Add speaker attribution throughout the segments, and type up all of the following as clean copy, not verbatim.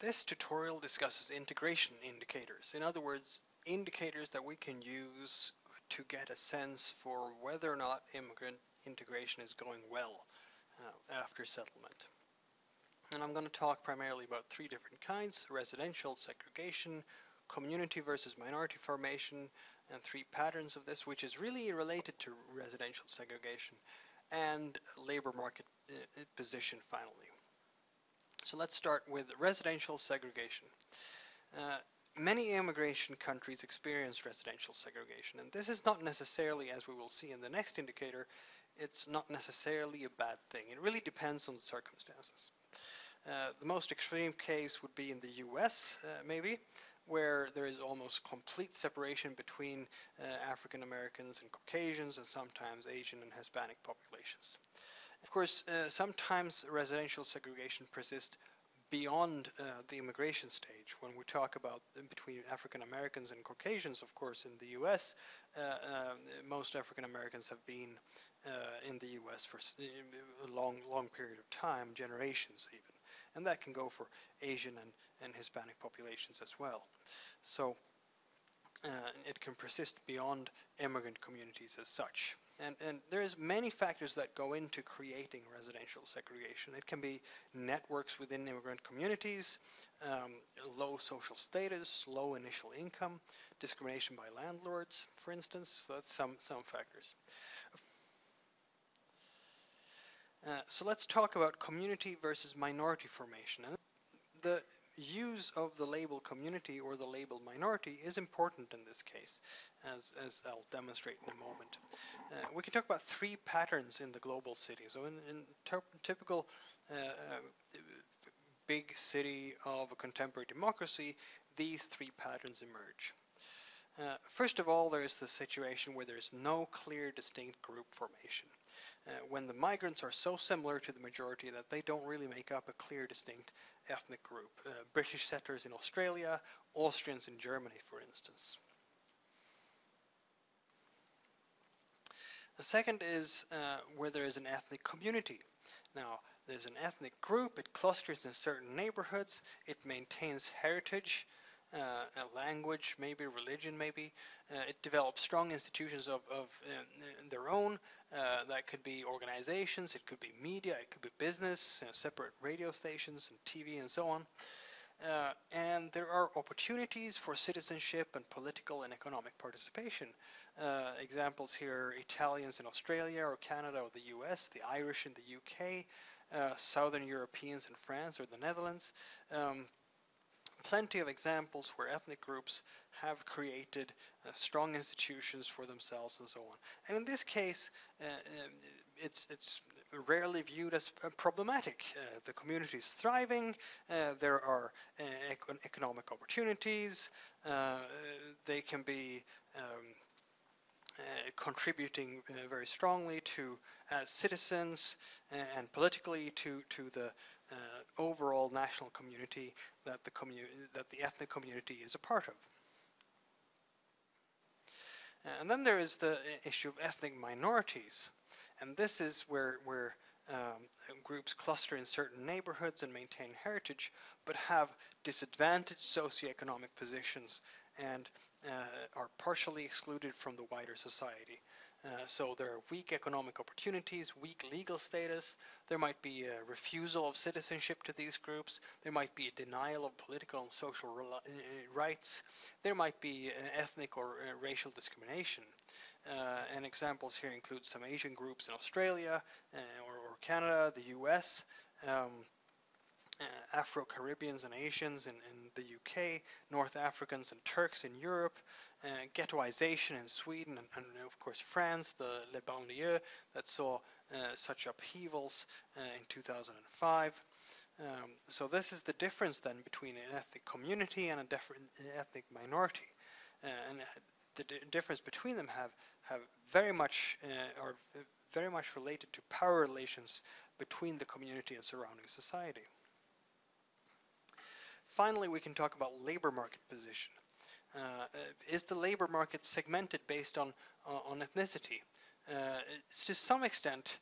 Speaker 1: This tutorial discusses integration indicators. In other words, indicators that we can use to get a sense for whether or not immigrant integration is going well after settlement. And I'm going to talk primarily about three different kinds: residential segregation, community versus minority formation, and three patterns of this, which is really related to residential segregation, and labor market position finally. So let's start with residential segregation. Many immigration countries experience residential segregation, and this is not necessarily, as we will see in the next indicator, it's not necessarily a bad thing. It really depends on the circumstances. The most extreme case would be in the US, maybe, where there is almost complete separation between African Americans and Caucasians, and sometimes Asian and Hispanic populations. Of course, sometimes residential segregation persists beyond the immigration stage. When we talk about between African Americans and Caucasians, of course, in the US, most African Americans have been in the US for a long period of time, generations even. And that can go for Asian and Hispanic populations as well. So it can persist beyond immigrant communities as such. And there's many factors that go into creating residential segregation. It can be networks within immigrant communities, low social status, low initial income, discrimination by landlords, for instance. So that's some factors. So let's talk about community versus minority formation. And the use of the label community or the label minority is important in this case, as I'll demonstrate in a moment. We can talk about three patterns in the global city. So in typical big city of a contemporary democracy, these three patterns emerge. First of all, there is the situation where there is no clear distinct group formation. When the migrants are so similar to the majority that they don't really make up a clear distinct ethnic group. British settlers in Australia, Austrians in Germany, for instance. The second is where there is an ethnic community. Now, there's an ethnic group, it clusters in certain neighborhoods, it maintains heritage, a language, maybe religion, maybe. It develops strong institutions of their own. That could be organizations, it could be media, it could be business, separate radio stations and TV and so on. And there are opportunities for citizenship and political and economic participation. Examples here: Italians in Australia or Canada or the US, the Irish in the UK, Southern Europeans in France or the Netherlands. Plenty of examples where ethnic groups have created strong institutions for themselves and so on. And in this case, it's rarely viewed as problematic. The community is thriving, there are economic opportunities, they can be contributing very strongly to as citizens and politically to the overall national community that the ethnic community is a part of. And then there is the issue of ethnic minorities, and this is where groups cluster in certain neighborhoods and maintain heritage, but have disadvantaged socioeconomic positions and are partially excluded from the wider society. So there are weak economic opportunities, weak legal status, there might be a refusal of citizenship to these groups, there might be a denial of political and social rights, there might be ethnic or racial discrimination. And examples here include some Asian groups in Australia or Canada, the US, Afro-Caribbeans and Asians in the UK, North Africans and Turks in Europe, ghettoization in Sweden and of course France, the Les Banlieues that saw such upheavals in 2005. So this is the difference then between an ethnic community and a different ethnic minority. And the difference between them have very much are very much related to power relations between the community and surrounding society. Finally, we can talk about labor market position. Is the labor market segmented based on ethnicity? To some extent,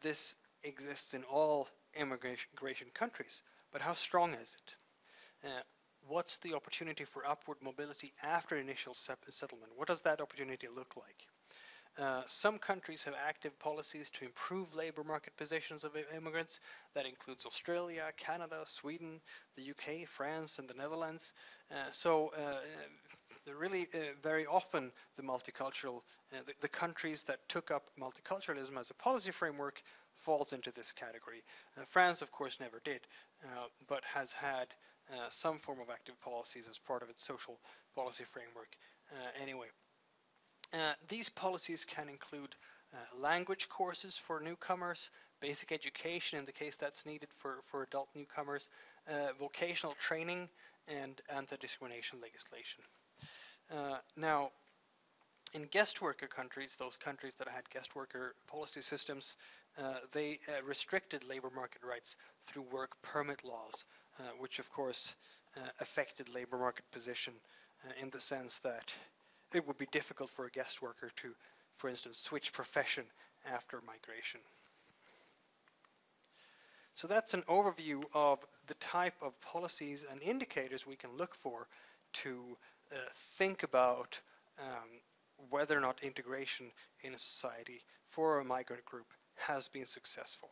Speaker 1: this exists in all immigration countries, but how strong is it? What's the opportunity for upward mobility after initial settlement? What does that opportunity look like? Some countries have active policies to improve labour market positions of immigrants. That includes Australia, Canada, Sweden, the UK, France, and the Netherlands. Really very often the multicultural, the countries that took up multiculturalism as a policy framework falls into this category. France, of course, never did, but has had some form of active policies as part of its social policy framework anyway. These policies can include language courses for newcomers, basic education in the case that's needed for adult newcomers, vocational training, and anti-discrimination legislation. Now, in guest worker countries, those countries that had guest worker policy systems, they restricted labor market rights through work permit laws, which of course affected labor market position in the sense that it would be difficult for a guest worker to, for instance, switch profession after migration. So that's an overview of the type of policies and indicators we can look for to think about whether or not integration in a society for a migrant group has been successful.